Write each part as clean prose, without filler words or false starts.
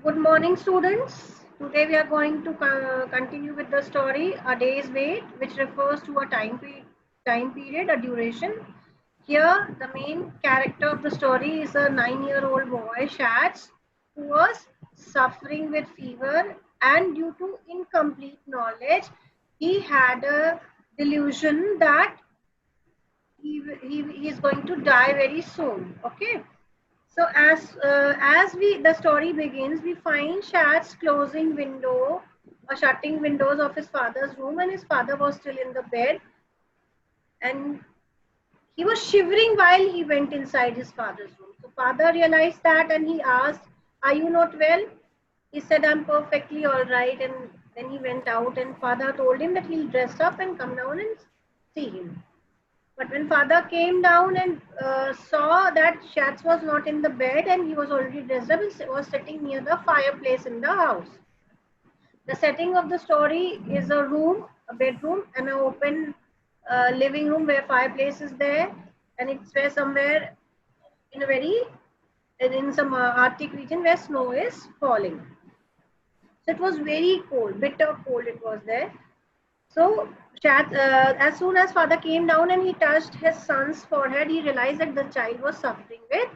Good morning, students. Today we are going to continue with the story A Day's Wait, which refers to a time period, a duration. Here, the main character of the story is a 9-year-old boy, Shats, who was suffering with fever, and due to incomplete knowledge, he had a delusion that he is going to die very soon. Okay. So as the story begins, we find Shad's closing window or shutting windows of his father's room, and his father was still in the bed, and he was shivering while he went inside his father's room. So father realized that, and he asked, "Are you not well?" He said, "I'm perfectly all right." And then he went out, and father told him that he'll dress up and come down and see him. But when father came down and saw that Shats was not in the bed and he was already dressed up, he was sitting near the fireplace in the house. The setting of the story is a room, a bedroom, and an open living room where fireplace is there, and it's where somewhere in a very in some Arctic region where snow is falling. So it was very cold, bitter cold it was there. So, as soon as father came down and he touched his son's forehead, he realized that the child was suffering with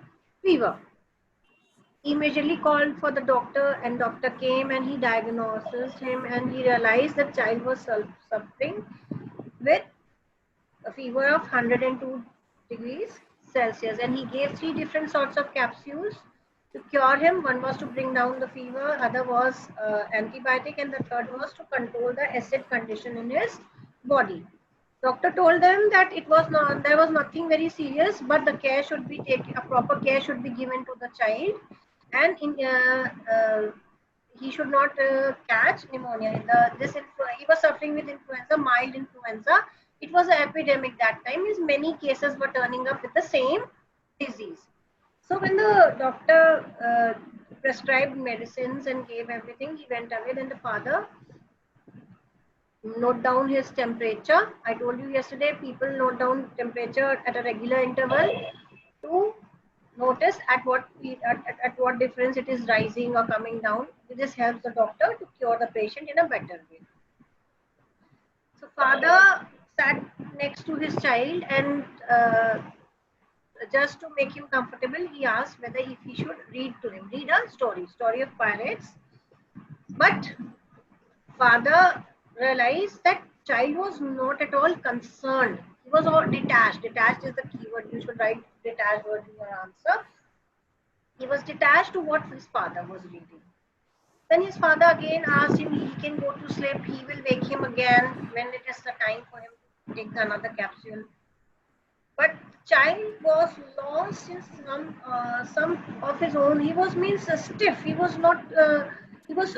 fever. He immediately called for the doctor, and doctor came and he diagnosed him, and he realized that child was suffering with a fever of 102 degrees Celsius, and he gave three different sorts of capsules to cure him. One was to bring down the fever, other was antibiotic, and the third was to control the acid condition in his body. Doctor told them that there was nothing very serious, but the care should be taken, a proper care should be given to the child, and he should not catch pneumonia. He was suffering with influenza, mild influenza. It was an epidemic that time. Is many cases were turning up with the same disease. So when the doctor prescribed medicines and gave everything, he went away. Then the father note down his temperature. I told you yesterday, people note down temperature at a regular interval to notice at what difference it is rising or coming down. This helps the doctor to cure the patient in a better way. So father sat next to his child, and just to make him comfortable, he asked whether if he should read a story of pirates. But father realized that child was not at all concerned. He was all detached. Detached is the keyword. You should write detached word in your answer. He was detached to what his father was reading. Then his father again asked him he can go to sleep. He will wake him again when it is the time for him to take another capsule. But child was lost in some of his own. He was means stiff. He was not. He was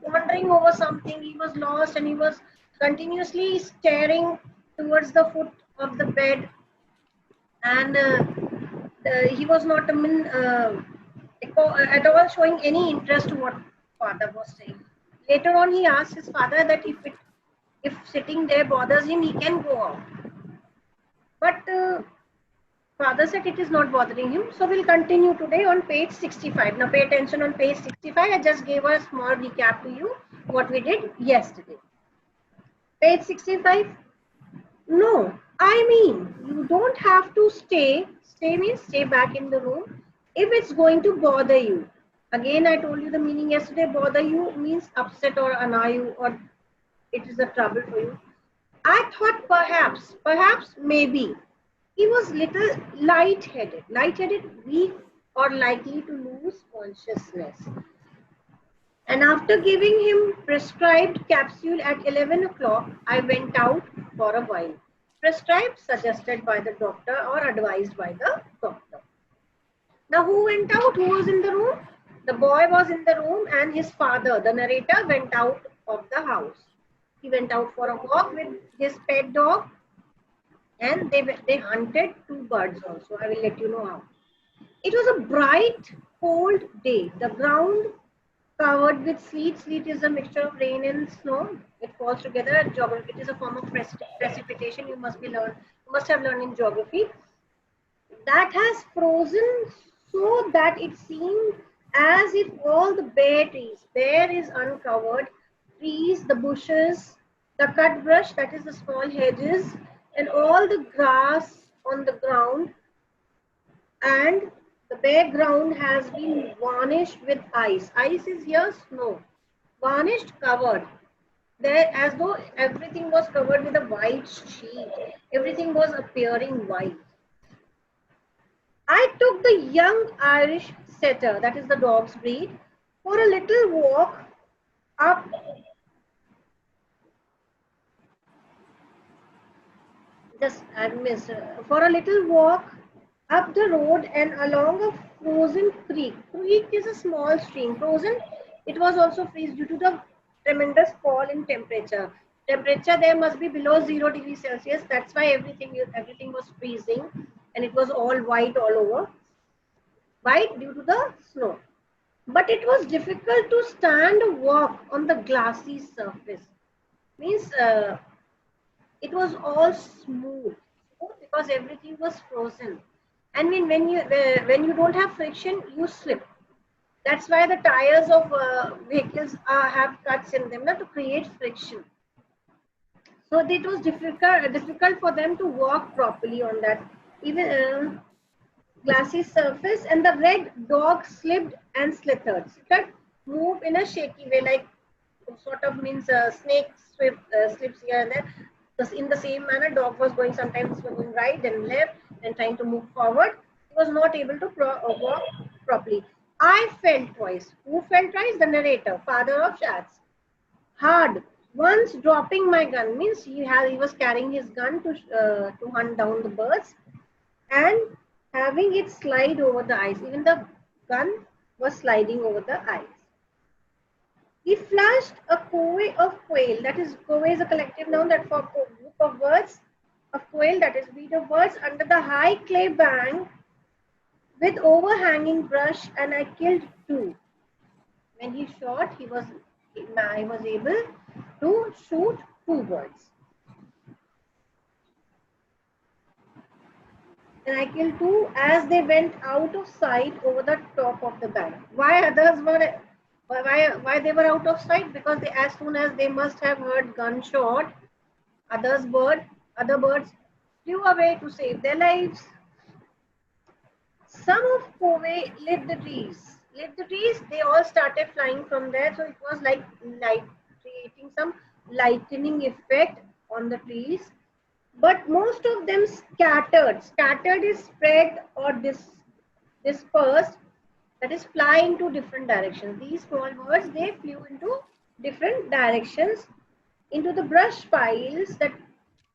wandering over something. He was lost, and he was continuously staring towards the foot of the bed, and he was not at all showing any interest to what father was saying. Later on, he asked his father that if sitting there bothers him, he can go out. But father said it is not bothering him. So we'll continue today on page 65. Now pay attention on page 65. I just gave a small recap to you what we did yesterday. Page 65. No, I mean, you don't have to stay. Stay means stay back in the room if it's going to bother you. Again, I told you the meaning yesterday. Bother you means upset or annoy you, or it is a trouble for you. I thought perhaps, maybe. He was little light-headed, weak, or likely to lose consciousness. And after giving him prescribed capsule at 11 o'clock, I went out for a while. Prescribed, suggested by the doctor or advised by the doctor. Now who went out? Who was in the room? The boy was in the room, and his father, the narrator, went out of the house. He went out for a walk with his pet dog, and they hunted two birds also. I will let you know how. It was a bright, cold day. The ground covered with sleet. Sleet is a mixture of rain and snow. It falls together. Geography, it is a form of precipitation. You must have learned in geography. That has frozen so that it seemed as if all the bare trees, bare is uncovered, trees, the bushes, the cut brush, that is the small hedges, and all the grass on the ground, and the bare ground has been varnished with ice. Ice is here snow. Varnished, covered. There, as though everything was covered with a white sheet. Everything was appearing white. I took the young Irish setter, that is the dog's breed, for a little walk up just admits, for a little walk up the road and along a frozen creek. Creek is a small stream. Frozen, it was also freeze due to the tremendous fall in temperature. Temperature there must be below 0 degrees Celsius. That's why everything was freezing, and it was all white all over. White due to the snow. But it was difficult to stand or walk on the glassy surface. Means it was all smooth because everything was frozen. And when you don't have friction, you slip. That's why the tires of vehicles have cuts in them to create friction. So it was difficult for them to walk properly on that even glassy surface. And the red dog slipped and slithered. Slithered move in a shaky way, like sort of means snake slips here and there. Because in the same manner, dog was going sometimes going right and left and trying to move forward. He was not able to walk properly. I fell twice. Who fell twice? The narrator, father of Shats. Hard. Once dropping my gun means he was carrying his gun to hunt down the birds and having it slide over the ice. Even the gun was sliding over the ice. He flashed a covey of quail. That is, covey is a collective noun that for a group of birds, of quail, that is breed of birds, under the high clay bank with overhanging brush, and I killed two. When he shot, I was able to shoot two birds. And I killed two as they went out of sight over the top of the bank. Why they were out of sight? Because as soon as they must have heard gunshot, other birds flew away to save their lives. Some of Covey lit the trees. Lit the trees, they all started flying from there. So it was like light, creating some lightning effect on the trees. But most of them scattered. Scattered is spread or dispersed. That is fly into different directions. These small birds, they flew into different directions into the brush piles. That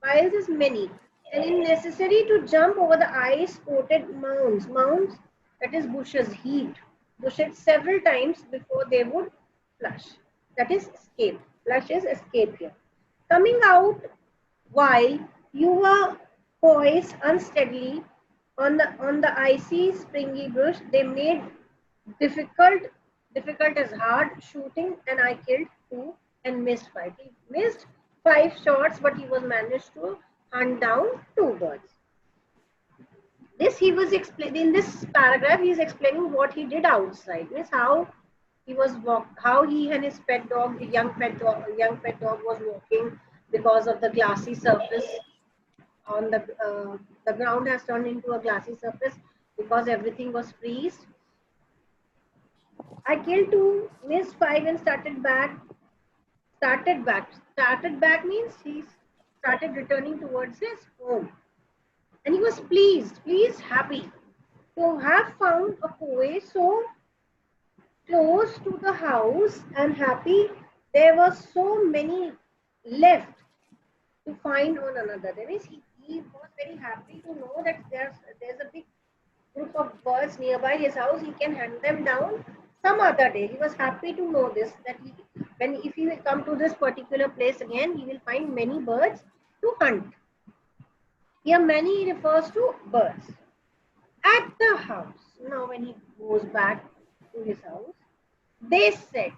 piles is many, and it necessary to jump over the ice-coated mounds. Mounds, that is bushes, heaped bushes several times before they would flush. That is escape. Flush is escape here. Coming out while you were poised unsteadily on the icy, springy bush, they made difficult is hard shooting, and I killed two and missed five. He missed 5 shots, but he was managed to hunt down two birds. This he was explaining in this paragraph. He is explaining what he did outside. Means how how he and his pet dog, young pet dog, was walking because of the glassy surface on the ground has turned into a glassy surface because everything was freeze. I killed two, missed five, and started back. Started back means he started returning towards his home. And he was pleased, happy to have found a covey so close to the house, and happy there were so many left to find one another. That is, he was very happy to know that there's a big group of birds nearby his house. He can hunt them down some other day. He was happy to know this, that if he will come to this particular place again, he will find many birds to hunt. Here many refers to birds. At the house, now when he goes back to his house, they said,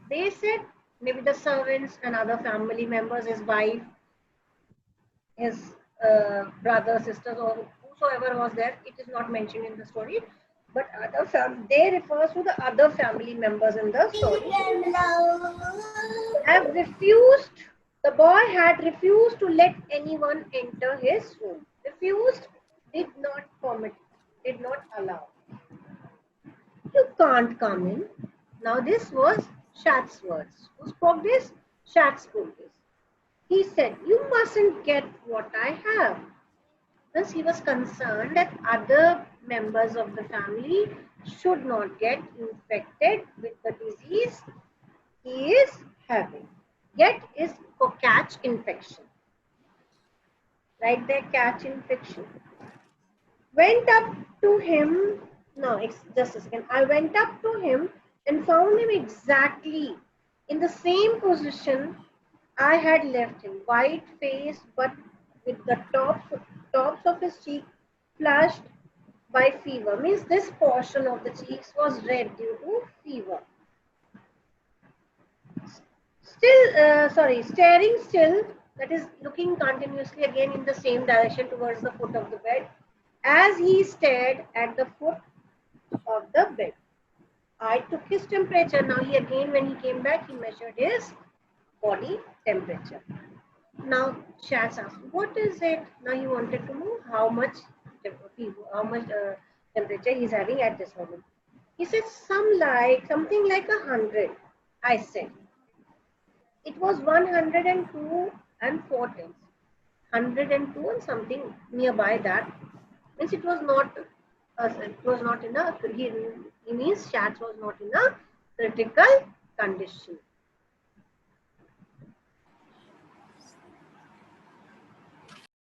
maybe the servants and other family members, his wife, his brother, sisters, or whosoever was there, it is not mentioned in the story. but they refers to the other family members in the story. Have refused. The boy had refused to let anyone enter his room. Refused, did not permit, did not allow. You can't come in. Now this was Shat's words. Who spoke this? Shat spoke this. He said, you mustn't get what I have. Thus he was concerned that other members of the family should not get infected with the disease he is having. Get is for catch infection. Right there, catch infection. Went up to him. No, just a second. I went up to him and found him exactly in the same position I had left him. White face, but with the tops of his cheek flushed by fever. Means this portion of the cheeks was red due to fever. Staring still, that is looking continuously again in the same direction towards the foot of the bed, as he stared at the foot of the bed. I took his temperature. Now he again, when he came back, he measured his body temperature. Now Shat asked, what is it? Now he wanted to know how much temperature he's having at this moment. He said, something like 100. I said, it was 102 and 4 tenths. 102 and something nearby that. Means it was not in a, he means Shat was not in a critical condition.